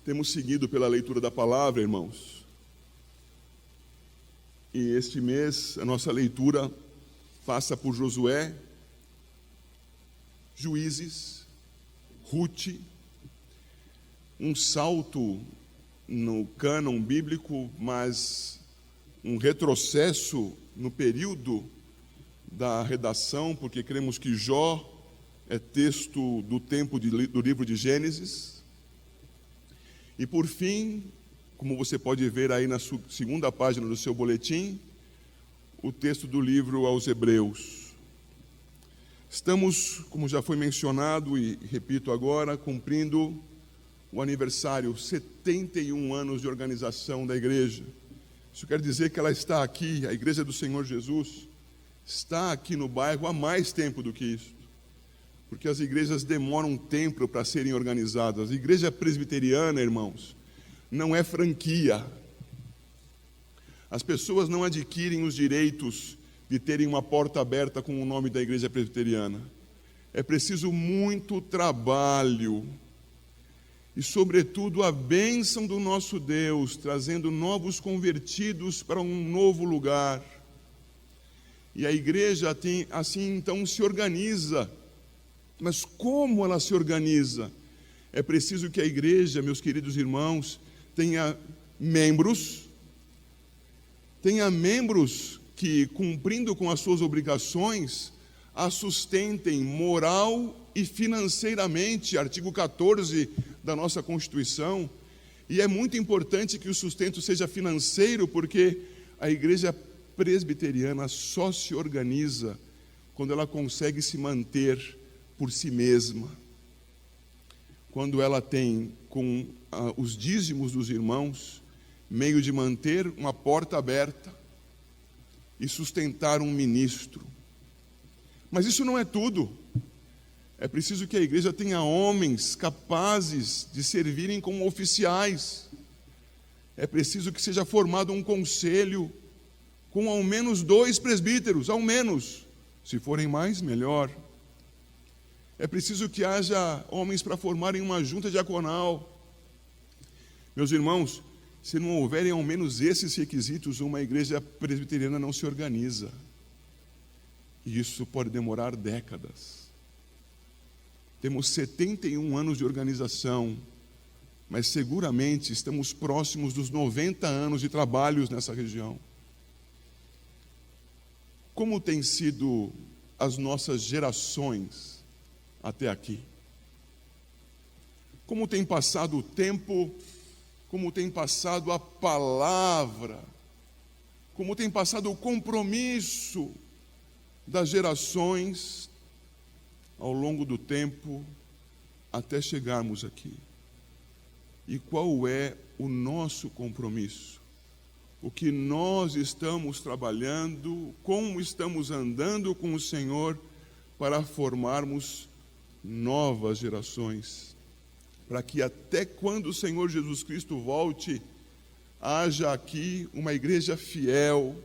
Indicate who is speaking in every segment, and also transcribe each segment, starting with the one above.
Speaker 1: Temos seguido pela leitura da palavra, irmãos. E este mês a nossa leitura passa por Josué, Juízes, Rute, um salto no cânon bíblico, mas um retrocesso no período da redação, porque cremos que Jó é texto do tempo do livro de Gênesis. E por fim, como você pode ver aí na segunda página do seu boletim, o texto do livro aos Hebreus. Estamos, como já foi mencionado e repito agora, cumprindo o aniversário, 71 anos de organização da igreja. Isso quer dizer que ela está aqui, a Igreja do Senhor Jesus, está aqui no bairro há mais tempo do que isso. Porque as igrejas demoram um tempo para serem organizadas. A igreja presbiteriana, irmãos, não é franquia. As pessoas não adquirem os direitos de terem uma porta aberta com o nome da igreja presbiteriana. É preciso muito trabalho e, sobretudo, a bênção do nosso Deus, trazendo novos convertidos para um novo lugar. E a igreja assim então se organiza. Mas como ela se organiza? É preciso que a igreja, meus queridos irmãos, tenha membros que, cumprindo com as suas obrigações, a sustentem moral e financeiramente, artigo 14 da nossa Constituição. E é muito importante que o sustento seja financeiro, porque a igreja presbiteriana só se organiza quando ela consegue se manter por si mesma. Quando ela tem, com os dízimos dos irmãos, meio de manter uma porta aberta e sustentar um ministro. Mas isso não é tudo. É preciso que a igreja tenha homens capazes de servirem como oficiais. É preciso que seja formado um conselho com ao menos 2 presbíteros, ao menos. Se forem mais, melhor. É preciso que haja homens para formarem uma junta diaconal. Meus irmãos, se não houverem ao menos esses requisitos, uma igreja presbiteriana não se organiza. E isso pode demorar décadas. Temos 71 anos de organização, mas seguramente estamos próximos dos 90 anos de trabalhos nessa região. Como têm sido as nossas gerações até aqui? Como tem passado o tempo, como tem passado a palavra, como tem passado o compromisso das gerações ao longo do tempo até chegarmos aqui. E qual é o nosso compromisso? O que nós estamos trabalhando, como estamos andando com o Senhor para formarmos novas gerações, para que até quando o Senhor Jesus Cristo volte, haja aqui uma igreja fiel,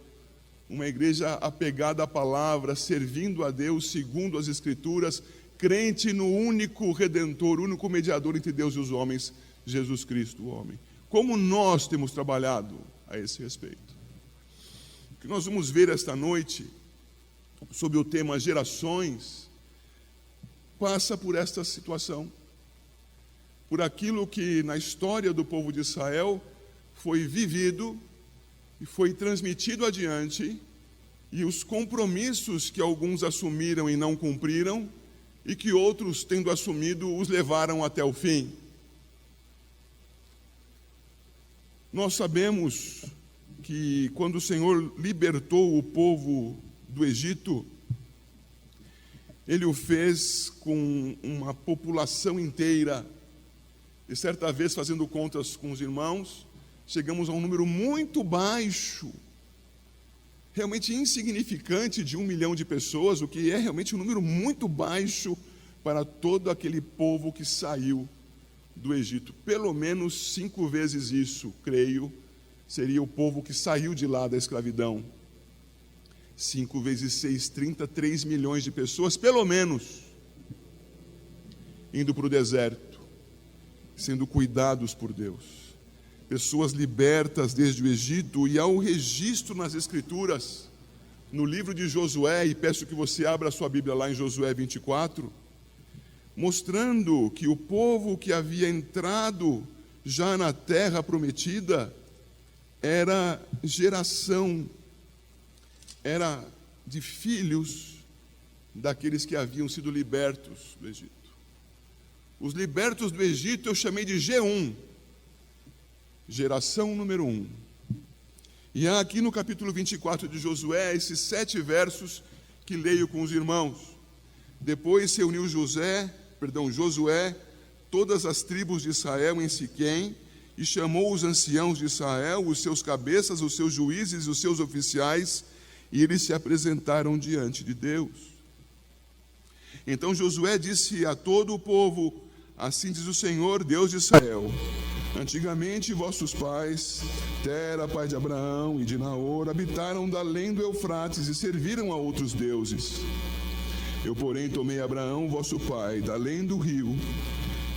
Speaker 1: uma igreja apegada à palavra, servindo a Deus segundo as Escrituras, crente no único Redentor, único mediador entre Deus e os homens, Jesus Cristo, o homem. Como nós temos trabalhado a esse respeito? O que nós vamos ver esta noite, sob o tema gerações, passa por esta situação, por aquilo que na história do povo de Israel foi vivido e foi transmitido adiante, e os compromissos que alguns assumiram e não cumpriram, e que outros, tendo assumido, os levaram até o fim. Nós sabemos que quando o Senhor libertou o povo do Egito, Ele o fez com uma população inteira. E certa vez, fazendo contas com os irmãos, chegamos a um número muito baixo, realmente insignificante, de 1 milhão de pessoas, o que é realmente um número muito baixo para todo aquele povo que saiu do Egito. Pelo menos 5 vezes isso, creio, seria o povo que saiu de lá da escravidão. 5 vezes 6, 33 milhões de pessoas, pelo menos, indo para o deserto. sendo cuidados por Deus, pessoas libertas desde o Egito, e há um registro nas Escrituras, no livro de Josué, e peço que você abra a sua Bíblia lá em Josué 24, mostrando que o povo que havia entrado já na terra prometida era de filhos daqueles que haviam sido libertos do Egito. Os libertos do Egito eu chamei de G1, geração número 1. E há aqui no capítulo 24 de Josué, esses 7 versos que leio com os irmãos. Depois reuniu Josué, todas as tribos de Israel em Siquém, e chamou os anciãos de Israel, os seus cabeças, os seus juízes e os seus oficiais, e eles se apresentaram diante de Deus. Então Josué disse a todo o povo: assim diz o Senhor, Deus de Israel: antigamente vossos pais, Tera, pai de Abraão e de Naor, habitaram da além do Eufrates e serviram a outros deuses. Eu, porém, tomei Abraão, vosso pai, da além do rio,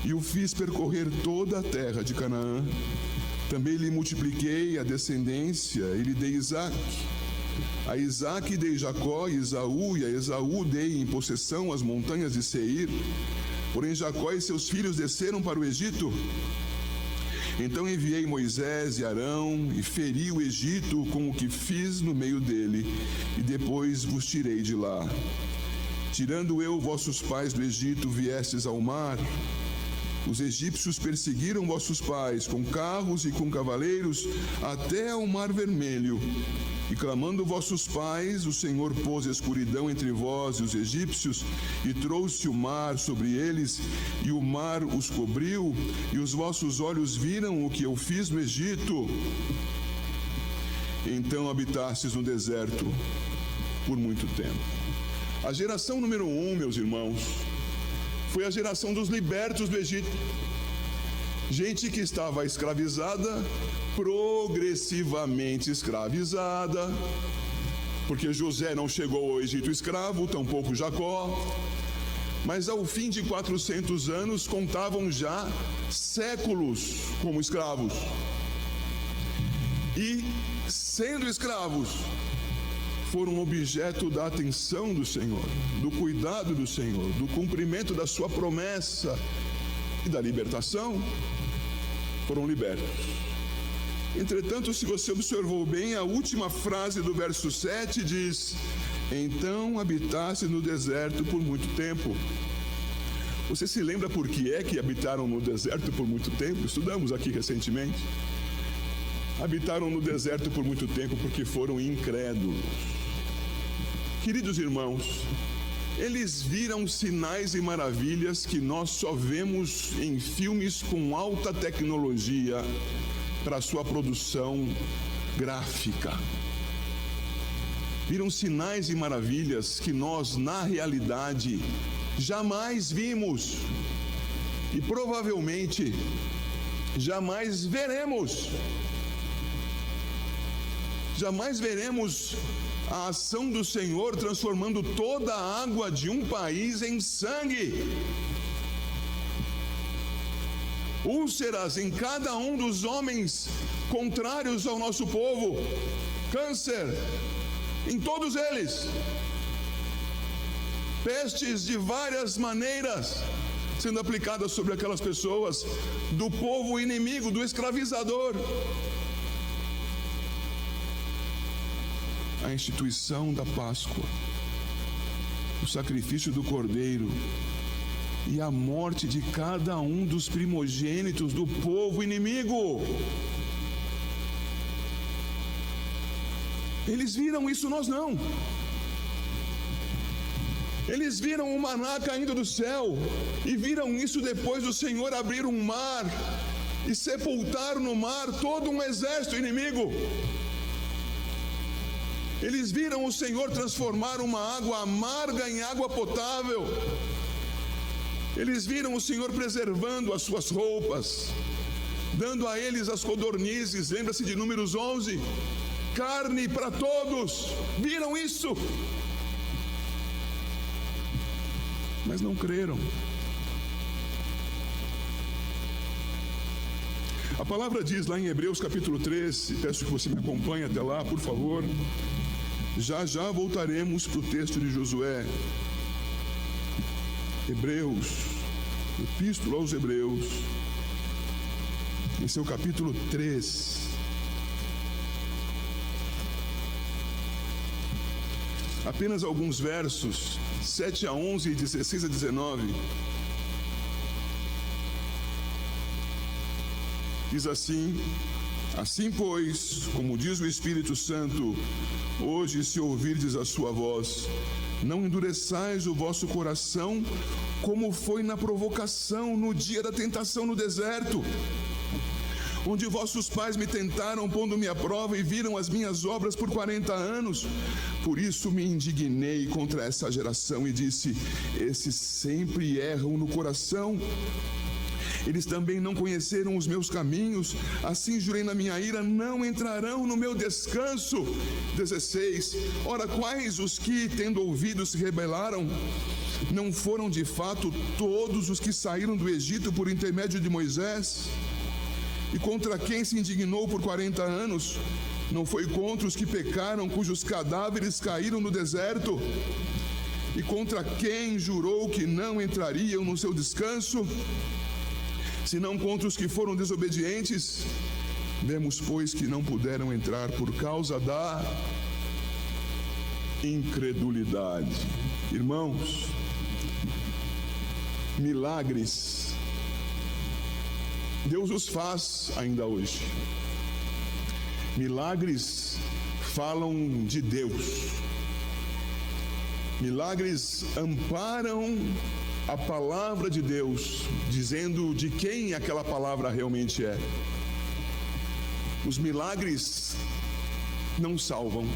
Speaker 1: e o fiz percorrer toda a terra de Canaã. Também lhe multipliquei a descendência e lhe dei Isaque. A Isaque dei Jacó e Esaú, e a Esaú dei em possessão as montanhas de Seir. Porém Jacó e seus filhos desceram para o Egito. Então enviei Moisés e Arão, e feri o Egito com o que fiz no meio dele, e depois vos tirei de lá. Tirando eu vossos pais do Egito, viestes ao mar. Os egípcios perseguiram vossos pais com carros e com cavaleiros até ao Mar Vermelho. E clamando vossos pais, o Senhor pôs escuridão entre vós e os egípcios, e trouxe o mar sobre eles, e o mar os cobriu, e os vossos olhos viram o que eu fiz no Egito. Então habitastes no deserto por muito tempo. A geração número 1, meus irmãos, foi a geração dos libertos do Egito. Gente que estava escravizada, progressivamente escravizada, porque José não chegou ao Egito escravo, tampouco Jacó, mas ao fim de 400 anos contavam já séculos como escravos. E, sendo escravos, foram objeto da atenção do Senhor, do cuidado do Senhor, do cumprimento da sua promessa e da libertação. Foram libertos. Entretanto, se você observou bem, a última frase do verso 7 diz: então habitaste no deserto por muito tempo. Você se lembra por que é que habitaram no deserto por muito tempo? Estudamos aqui recentemente. Habitaram no deserto por muito tempo porque foram incrédulos. Queridos irmãos, eles viram sinais e maravilhas que nós só vemos em filmes com alta tecnologia para sua produção gráfica. Viram sinais e maravilhas que nós, na realidade, jamais vimos e provavelmente jamais veremos. Jamais veremos a ação do Senhor transformando toda a água de um país em sangue. Úlceras em cada um dos homens contrários ao nosso povo. Câncer em todos eles. Pestes de várias maneiras sendo aplicadas sobre aquelas pessoas do povo inimigo, do escravizador. A instituição da Páscoa, o sacrifício do Cordeiro e a morte de cada um dos primogênitos do povo inimigo. Eles viram isso, nós não. Eles viram o maná caindo do céu e viram isso depois do Senhor abrir um mar e sepultar no mar todo um exército inimigo. Eles viram o Senhor transformar uma água amarga em água potável. Eles viram o Senhor preservando as suas roupas, dando a eles as codornizes, lembra-se de Números 11, carne para todos. Viram isso, mas não creram. A palavra diz lá em Hebreus capítulo 3, peço que você me acompanhe até lá, por favor. Já voltaremos para o texto de Josué. Hebreus, Epístola aos Hebreus, em seu capítulo 3. Apenas alguns versos, 7 a 11 e 16 a 19. Diz assim: assim, pois, como diz o Espírito Santo, hoje, se ouvirdes a sua voz, não endureçais o vosso coração, como foi na provocação, no dia da tentação no deserto, onde vossos pais me tentaram, pondo-me à prova, e viram as minhas obras por 40 anos. Por isso me indignei contra essa geração e disse: esses sempre erram no coração. Eles também não conheceram os meus caminhos, assim jurei na minha ira, não entrarão no meu descanso. 16. Ora, quais os que, tendo ouvido, se rebelaram? Não foram de fato todos os que saíram do Egito por intermédio de Moisés? E contra quem se indignou por 40 anos? Não foi contra os que pecaram, cujos cadáveres caíram no deserto? E contra quem jurou que não entrariam no seu descanso? Senão contra os que foram desobedientes? Vemos, pois, que não puderam entrar por causa da incredulidade. Irmãos, milagres Deus os faz ainda hoje. Milagres falam de Deus. Milagres amparam a palavra de Deus, dizendo de quem aquela palavra realmente é. Os milagres não salvam.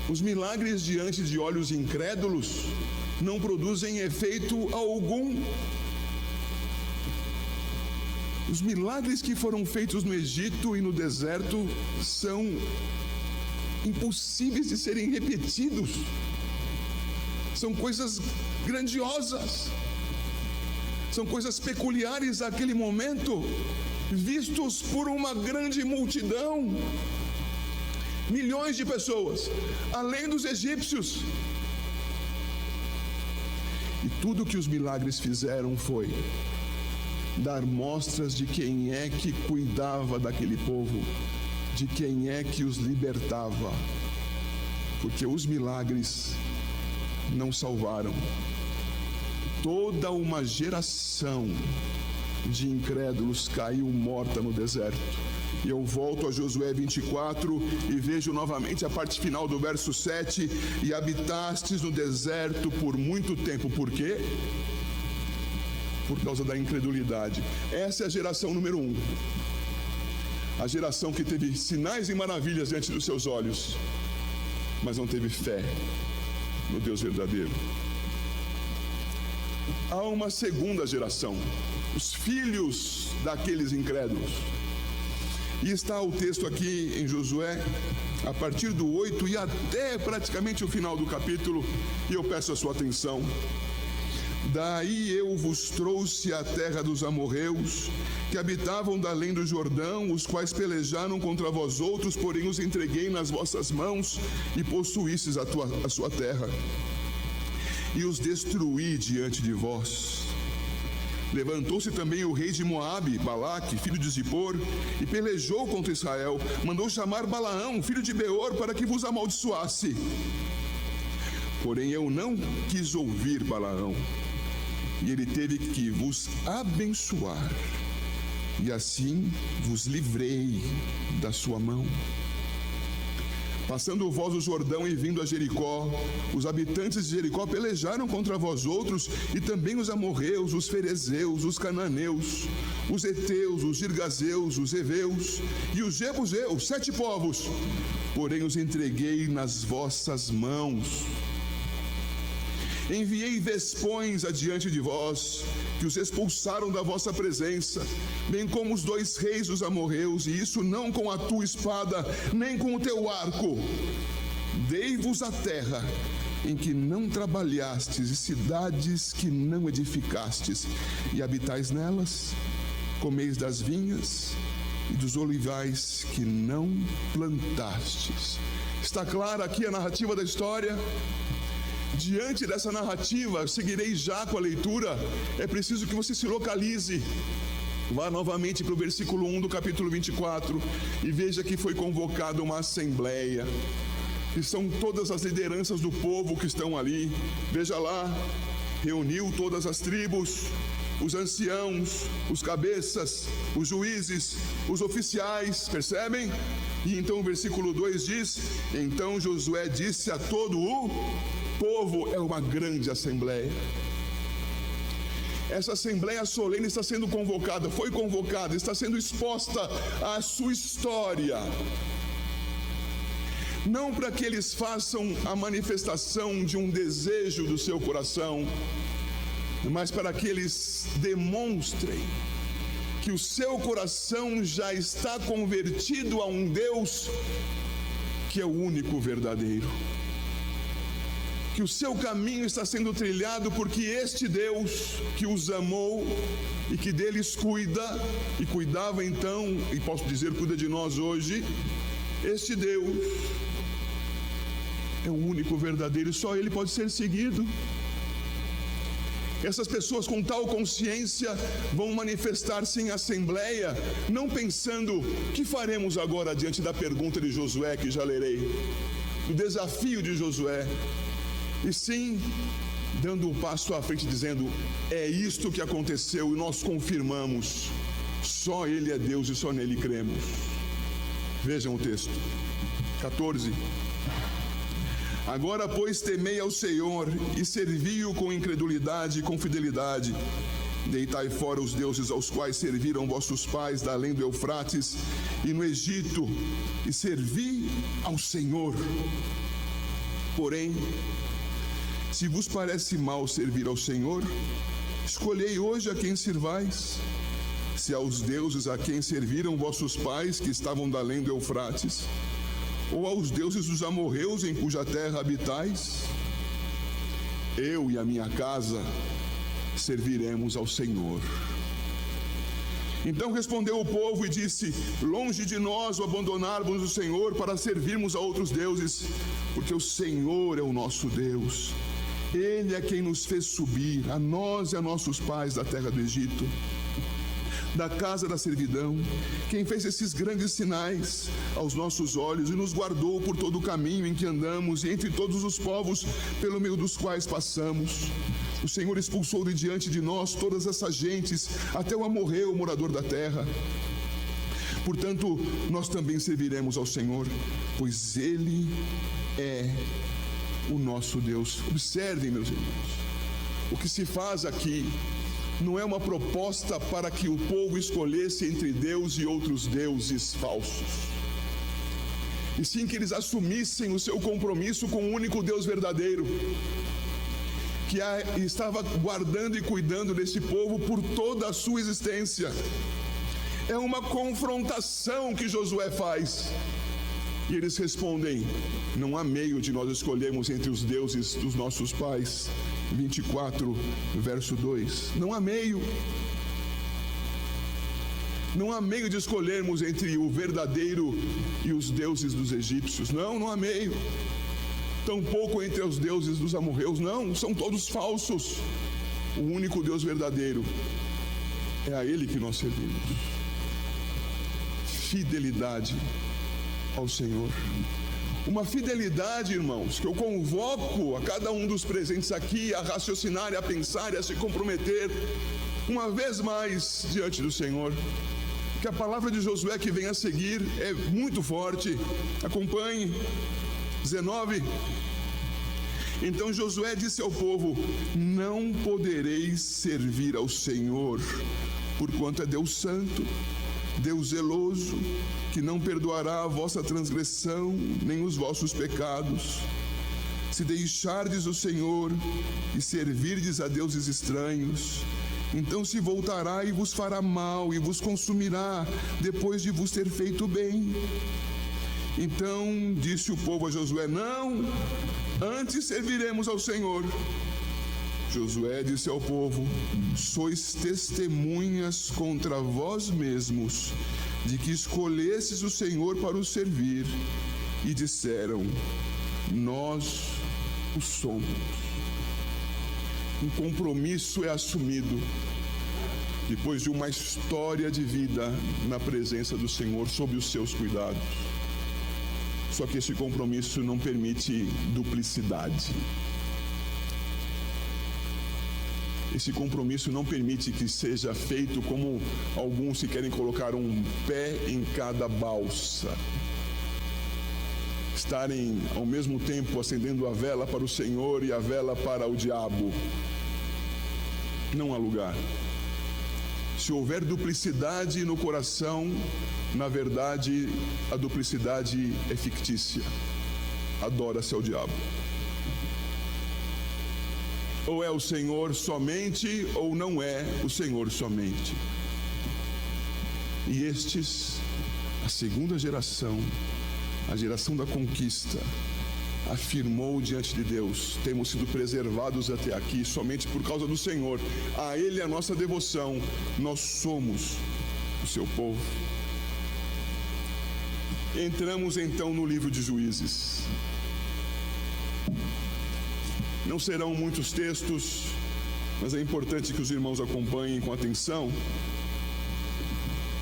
Speaker 1: Os milagres diante de olhos incrédulos não produzem efeito algum. Os milagres que foram feitos no Egito e no deserto são impossíveis de serem repetidos. São coisas grandiosas. São coisas peculiares àquele momento, vistos por uma grande multidão. Milhões de pessoas, além dos egípcios. E tudo que os milagres fizeram foi dar mostras de quem é que cuidava daquele povo, de quem é que os libertava, porque os milagres não salvaram. Toda uma geração de incrédulos caiu morta no deserto. E eu volto a Josué 24 e vejo novamente a parte final do verso 7: e habitastes no deserto por muito tempo. Por quê? Por causa da incredulidade. Essa é a geração número 1. A geração que teve sinais e maravilhas diante dos seus olhos, mas não teve fé no Deus verdadeiro. Há uma segunda geração, os filhos daqueles incrédulos. E está o texto aqui em Josué, a partir do 8 e até praticamente o final do capítulo, e eu peço a sua atenção. Daí eu vos trouxe a terra dos amorreus, que habitavam da além do Jordão, os quais pelejaram contra vós outros, porém os entreguei nas vossas mãos, e possuístes a sua terra, e os destruí diante de vós. Levantou-se também o rei de Moabe, Balaque, filho de Zippor, e pelejou contra Israel. Mandou chamar Balaão, filho de Beor, para que vos amaldiçoasse. Porém eu não quis ouvir Balaão, e ele teve que vos abençoar, e assim vos livrei da sua mão. Passando vós o Jordão e vindo a Jericó, os habitantes de Jericó pelejaram contra vós outros, e também os amorreus, os ferezeus, os cananeus, os heteus, os girgazeus, os heveus e os jebuseus, 7 povos. Porém os entreguei nas vossas mãos. Enviei vespões adiante de vós, que os expulsaram da vossa presença, bem como os 2 reis dos amorreus, e isso não com a tua espada, nem com o teu arco. Dei-vos a terra em que não trabalhastes, e cidades que não edificastes, e habitais nelas. comeis das vinhas e dos olivais que não plantastes. Está clara aqui a narrativa da história? Diante dessa narrativa, seguirei já com a leitura. É preciso que você se localize. Vá novamente para o versículo 1 do capítulo 24 e veja que foi convocada uma assembleia, que são todas as lideranças do povo que estão ali. Veja lá, reuniu todas as tribos, os anciãos, os cabeças, os juízes, os oficiais, percebem? E então o versículo 2 diz: então Josué disse a todo o povo. É uma grande assembleia. Essa assembleia solene está sendo convocada, foi convocada, está sendo exposta à sua história. Não para que eles façam a manifestação de um desejo do seu coração, mas para que eles demonstrem que o seu coração já está convertido a um Deus que é o único verdadeiro. Que o seu caminho está sendo trilhado porque este Deus que os amou e que deles cuida, e cuidava então, e posso dizer, cuida de nós hoje, este Deus é o único verdadeiro e só Ele pode ser seguido. Essas pessoas com tal consciência vão manifestar-se em assembleia, não pensando: o que faremos agora diante da pergunta de Josué, que já lerei, do desafio de Josué, e sim dando um passo à frente, dizendo: é isto que aconteceu e nós confirmamos, só Ele é Deus e só nele cremos. Vejam o texto 14. Agora, pois, temei ao Senhor e servi-o com incredulidade e com fidelidade. Deitai fora os deuses aos quais serviram vossos pais da além do Eufrates e no Egito, e servi ao Senhor. Porém, se vos parece mal servir ao Senhor, escolhei hoje a quem servais, se aos deuses a quem serviram vossos pais que estavam da além do Eufrates, ou aos deuses dos amorreus em cuja terra habitais. Eu e a minha casa serviremos ao Senhor. Então respondeu o povo e disse: longe de nós o abandonarmos o Senhor para servirmos a outros deuses, porque o Senhor é o nosso Deus. Ele é quem nos fez subir, a nós e a nossos pais, da terra do Egito, da casa da servidão, quem fez esses grandes sinais aos nossos olhos e nos guardou por todo o caminho em que andamos e entre todos os povos pelo meio dos quais passamos. O Senhor expulsou de diante de nós todas essas gentes, até o amorreu, morador da terra. Portanto, nós também serviremos ao Senhor, pois Ele é o nosso Deus. Observem, meus irmãos, o que se faz aqui não é uma proposta para que o povo escolhesse entre Deus e outros deuses falsos, e sim que eles assumissem o seu compromisso com o único Deus verdadeiro, que estava guardando e cuidando desse povo por toda a sua existência. É uma confrontação que Josué faz. E eles respondem: não há meio de nós escolhermos entre os deuses dos nossos pais. 24, verso 2. Não há meio. Não há meio de escolhermos entre o verdadeiro e os deuses dos egípcios. Não há meio. Tampouco entre os deuses dos amorreus. Não, são todos falsos. O único Deus verdadeiro é a Ele que nós servimos. Fidelidade ao Senhor. Uma fidelidade, irmãos, que eu convoco a cada um dos presentes aqui a raciocinar, a pensar e a se comprometer uma vez mais diante do Senhor. Que a palavra de Josué que vem a seguir é muito forte. Acompanhe. 19. Então Josué disse ao povo: não podereis servir ao Senhor, porquanto é Deus santo, Deus zeloso, que não perdoará a vossa transgressão, nem os vossos pecados. Se deixardes o Senhor e servirdes a deuses estranhos, então se voltará e vos fará mal e vos consumirá, depois de vos ter feito bem. Então disse o povo a Josué: não, antes serviremos ao Senhor. Josué disse ao povo: sois testemunhas contra vós mesmos de que escolhestes o Senhor para o servir. E disseram: nós o somos. Um compromisso é assumido depois de uma história de vida na presença do Senhor, sob os seus cuidados. Só que esse compromisso não permite duplicidade. Esse compromisso não permite que seja feito como alguns que querem colocar um pé em cada balsa. Estarem ao mesmo tempo acendendo a vela para o Senhor e a vela para o diabo. Não há lugar. Se houver duplicidade no coração, na verdade, a duplicidade é fictícia. Adora-se ao diabo. Ou é o Senhor somente, ou não é o Senhor somente. E estes, a segunda geração, a geração da conquista, afirmou diante de Deus: temos sido preservados até aqui somente por causa do Senhor. A Ele a nossa devoção. Nós somos o seu povo. Entramos então no livro de Juízes. Não serão muitos textos, mas é importante que os irmãos acompanhem com atenção.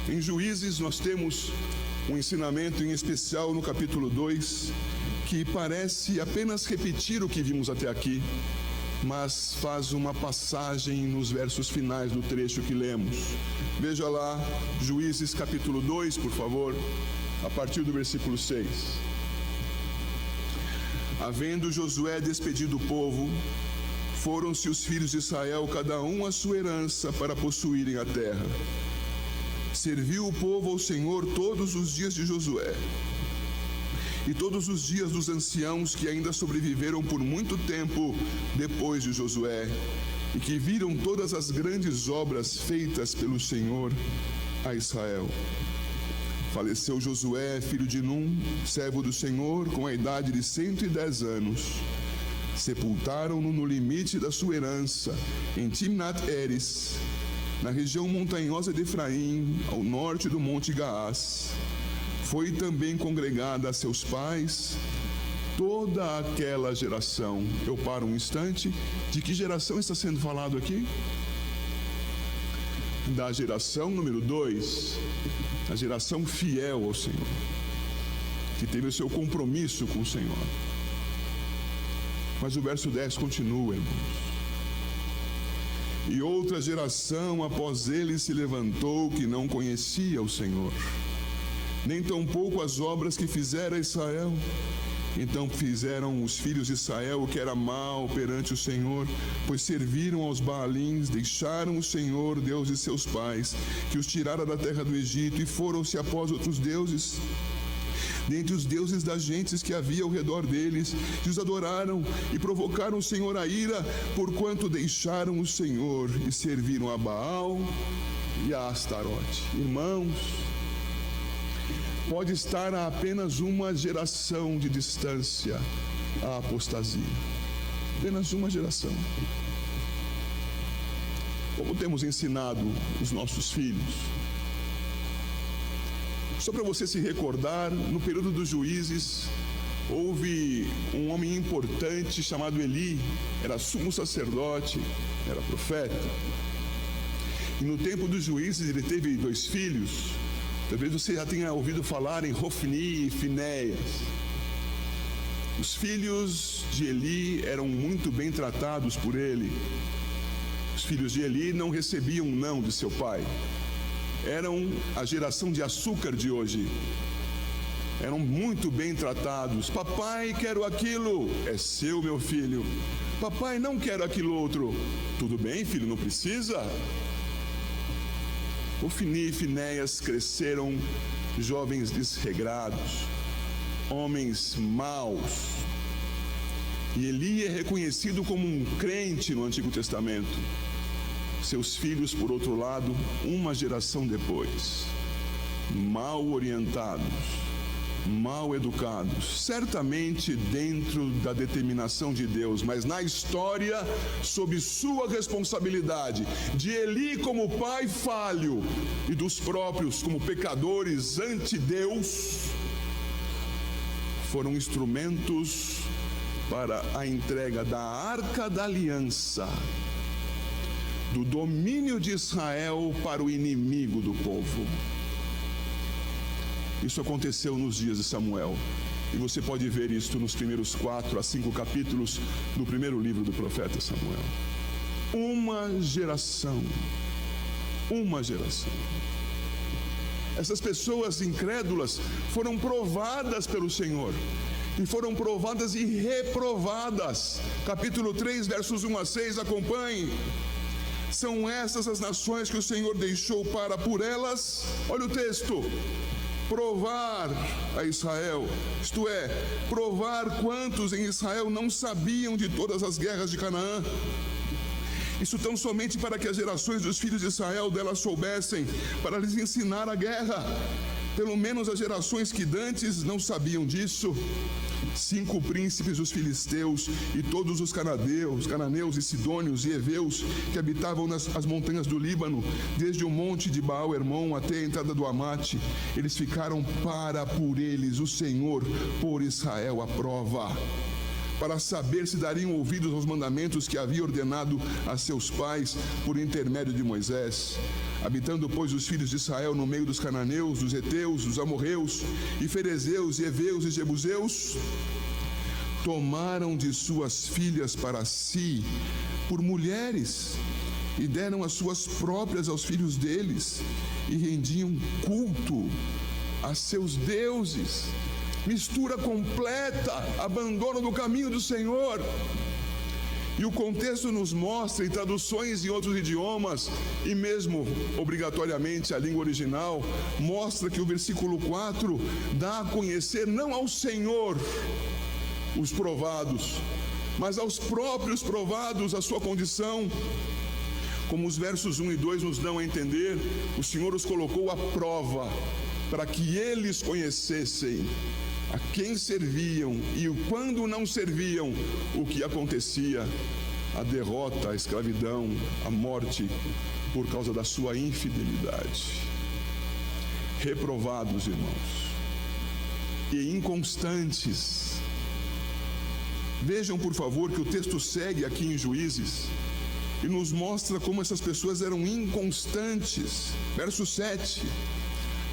Speaker 1: Em Juízes nós temos um ensinamento em especial no capítulo 2, que parece apenas repetir o que vimos até aqui, mas faz uma passagem nos versos finais do trecho que lemos. Veja lá, Juízes capítulo 2, por favor, a partir do versículo 6. Havendo Josué despedido o povo, foram-se os filhos de Israel, cada um a sua herança, para possuírem a terra. Serviu o povo ao Senhor todos os dias de Josué, e todos os dias dos anciãos que ainda sobreviveram por muito tempo depois de Josué, e que viram todas as grandes obras feitas pelo Senhor a Israel. Faleceu Josué, filho de Num, servo do Senhor, com a idade de 110 anos. Sepultaram-no no limite da sua herança, em Timnat-Heres, na região montanhosa de Efraim, ao norte do Monte Gaás. Foi também congregada a seus pais toda aquela geração. Eu paro um instante. De que geração está sendo falado aqui? Da geração número 2, a geração fiel ao Senhor, que teve o seu compromisso com o Senhor. Mas o verso 10 continua, irmãos. E outra geração após ele se levantou, que não conhecia o Senhor, nem tampouco as obras que fizera Israel. Então fizeram os filhos de Israel o que era mal perante o Senhor, pois serviram aos Baalins, deixaram o Senhor, Deus de seus pais, que os tirara da terra do Egito, e foram-se após outros deuses, dentre os deuses das gentes que havia ao redor deles, e os adoraram, e provocaram o Senhor a ira, porquanto deixaram o Senhor, e serviram a Baal e a Astarote. Irmãos, pode estar a apenas uma geração de distância a apostasia. Apenas uma geração. Como temos ensinado os nossos filhos? Só para você se recordar, no período dos juízes, houve um homem importante chamado Eli, era sumo sacerdote, era profeta. E no tempo dos juízes ele teve 2 filhos. Talvez você já tenha ouvido falar em Hofni e Finéias. Os filhos de Eli eram muito bem tratados por ele. Os filhos de Eli não recebiam um não de seu pai. Eram a geração de açúcar de hoje. Eram muito bem tratados. Papai, quero aquilo. É seu, meu filho. Papai, não quero aquilo outro. Tudo bem, filho, não precisa. Hofni e Finéias cresceram jovens desregrados, homens maus. E Eli é reconhecido como um crente no Antigo Testamento. Seus filhos, por outro lado, uma geração depois, mal orientados, mal educados, certamente dentro da determinação de Deus, mas na história, sob sua responsabilidade, de Eli como pai falho e dos próprios como pecadores ante Deus, foram instrumentos para a entrega da Arca da Aliança, do domínio de Israel para o inimigo do povo. Isso aconteceu nos dias de Samuel, e você pode ver isso nos primeiros 4 a 5 capítulos do primeiro livro do profeta Samuel. Uma geração. Essas pessoas incrédulas foram provadas pelo Senhor, e foram provadas e reprovadas. Capítulo 3, versos 1 a 6, acompanhe. São essas as nações que o Senhor deixou para, por elas, olha o texto, provar a Israel, isto é, provar quantos em Israel não sabiam de todas as guerras de Canaã. Isso tão somente para que as gerações dos filhos de Israel delas soubessem, para lhes ensinar a guerra. Pelo menos as gerações que dantes não sabiam disso. 5 príncipes dos filisteus e todos os cananeus e sidônios e heveus que habitavam as montanhas do Líbano, desde o monte de Baal-Hermon até a entrada do Amate, eles ficaram para por eles o Senhor pôr Israel à prova, para saber se dariam ouvidos aos mandamentos que havia ordenado a seus pais por intermédio de Moisés. Habitando, pois, os filhos de Israel no meio dos cananeus, dos heteus, dos amorreus, e ferezeus, e heveus e jebuseus, tomaram de suas filhas para si por mulheres, e deram as suas próprias aos filhos deles, e rendiam culto a seus deuses. Mistura completa, abandono do caminho do Senhor. E o contexto nos mostra, em traduções em outros idiomas, e mesmo obrigatoriamente a língua original, mostra que o versículo 4 dá a conhecer não ao Senhor os provados, mas aos próprios provados a sua condição. Como os versos 1 e 2 nos dão a entender, o Senhor os colocou à prova, para que eles conhecessem a quem serviam e quando não serviam, o que acontecia, a derrota, a escravidão, a morte, por causa da sua infidelidade. Reprovados, irmãos, e inconstantes. Vejam, por favor, que o texto segue aqui em Juízes e nos mostra como essas pessoas eram inconstantes. Verso 7.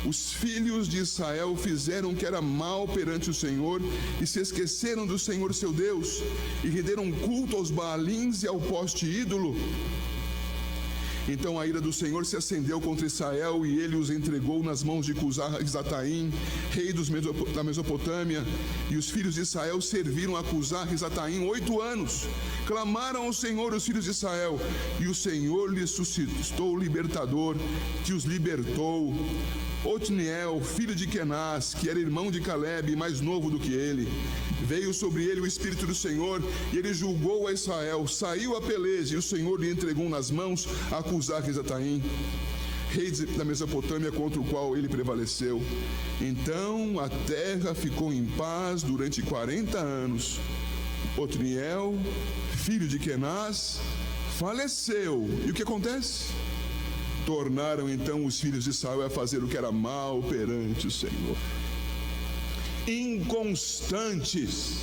Speaker 1: Os filhos de Israel fizeram o que era mal perante o Senhor e se esqueceram do Senhor seu Deus e renderam culto aos Baalins e ao poste ídolo. Então a ira do Senhor se acendeu contra Israel e ele os entregou nas mãos de Cusar-Risataim, rei da Mesopotâmia. E os filhos de Israel serviram a Cusar-Risataim 8 anos. Clamaram ao Senhor os filhos de Israel, e o Senhor lhes suscitou o libertador, que os libertou. Otniel, filho de Kenaz, que era irmão de Calebe, mais novo do que ele, veio sobre ele o Espírito do Senhor, e ele julgou a Israel. Saiu a peleja, e o Senhor lhe entregou nas mãos a Cusar-Risataim, rei da Mesopotâmia, contra o qual ele prevaleceu. Então a terra ficou em paz durante 40 anos. Otniel, filho de Kenaz, faleceu. E o que acontece? Tornaram então os filhos de Israel a fazer o que era mal perante o Senhor. Inconstantes,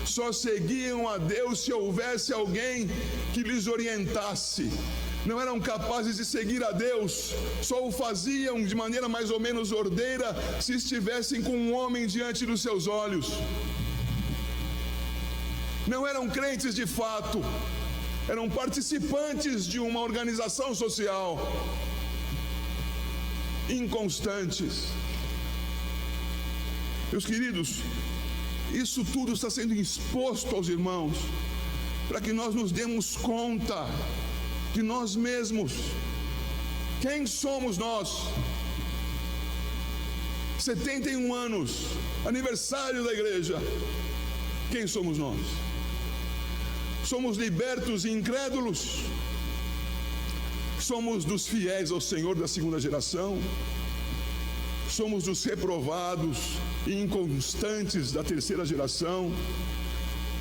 Speaker 1: só seguiam a Deus se houvesse alguém que lhes orientasse. Não eram capazes de seguir a Deus, só o faziam de maneira mais ou menos ordeira se estivessem com um homem diante dos seus olhos. Não eram crentes de fato, eram participantes de uma organização social. Inconstantes. Meus queridos, isso tudo está sendo exposto aos irmãos, para que nós nos demos conta de nós mesmos. Quem somos nós? 71 anos, aniversário da igreja. Quem somos nós? Somos libertos e incrédulos? Somos dos fiéis ao Senhor da segunda geração? Somos os reprovados e inconstantes da terceira geração?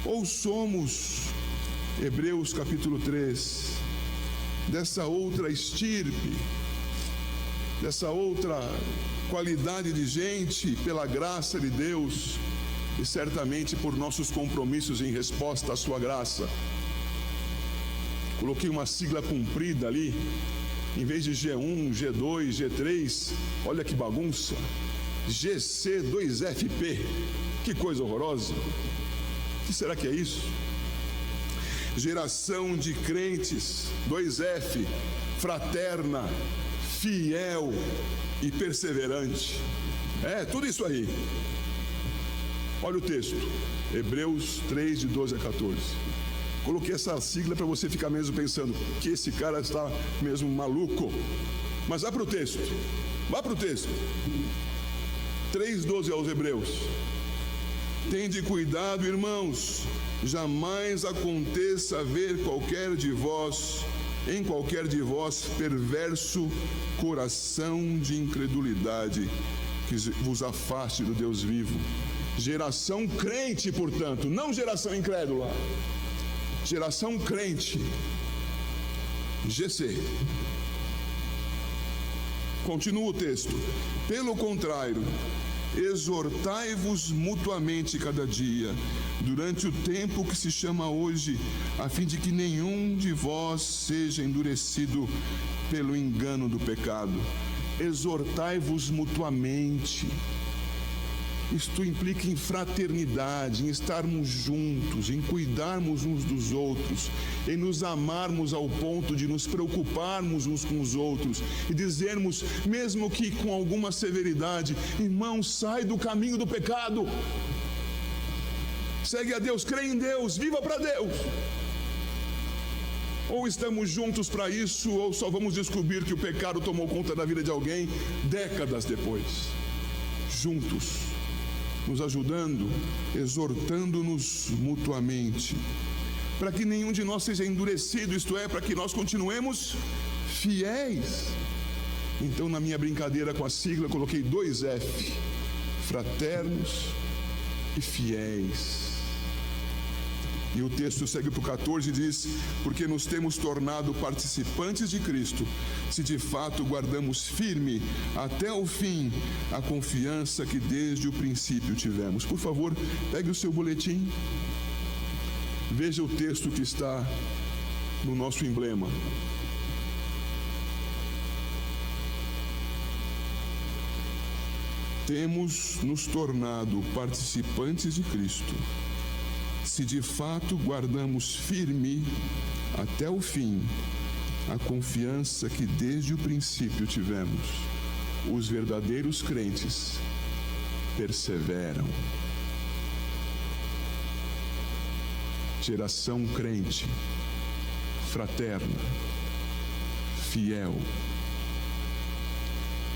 Speaker 1: Ou somos, Hebreus capítulo 3, dessa outra estirpe, dessa outra qualidade de gente, pela graça de Deus e certamente por nossos compromissos em resposta à sua graça? Coloquei uma sigla comprida ali, em vez de G1, G2, G3, olha que bagunça, GC2FP, que coisa horrorosa. O que será que é isso? Geração de crentes, 2F, fraterna, fiel e perseverante. Tudo isso aí. Olha o texto, Hebreus 3, de 12 a 14. Coloquei essa sigla para você ficar mesmo pensando que esse cara está mesmo maluco. Mas vá para o texto. 3:12 aos Hebreus. Tende cuidado, irmãos, jamais aconteça haver em qualquer de vós perverso coração de incredulidade que vos afaste do Deus vivo. Geração crente, portanto, não geração incrédula. Geração crente, GC. Continua o texto. Pelo contrário, exortai-vos mutuamente cada dia, durante o tempo que se chama hoje, a fim de que nenhum de vós seja endurecido pelo engano do pecado. Exortai-vos mutuamente. Isto implica em fraternidade, em estarmos juntos, em cuidarmos uns dos outros, em nos amarmos ao ponto de nos preocuparmos uns com os outros e dizermos, mesmo que com alguma severidade: irmão, sai do caminho do pecado, segue a Deus, crê em Deus, viva para Deus. Ou estamos juntos para isso, ou só vamos descobrir que o pecado tomou conta da vida de alguém décadas depois. Juntos, nos ajudando, exortando-nos mutuamente, para que nenhum de nós seja endurecido, isto é, para que nós continuemos fiéis. Então, na minha brincadeira com a sigla, coloquei 2F, fraternos e fiéis. E o texto segue para o 14 e diz: porque nos temos tornado participantes de Cristo, se de fato guardamos firme até o fim a confiança que desde o princípio tivemos. Por favor, pegue o seu boletim, veja o texto que está no nosso emblema. Temos nos tornado participantes de Cristo, se de fato guardamos firme até o fim a confiança que desde o princípio tivemos. Os verdadeiros crentes perseveram. Geração crente, fraterna, fiel,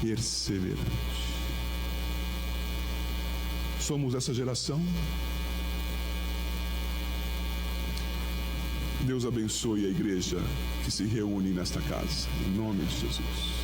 Speaker 1: perseverante. Somos essa geração? Deus abençoe a igreja que se reúne nesta casa, em nome de Jesus.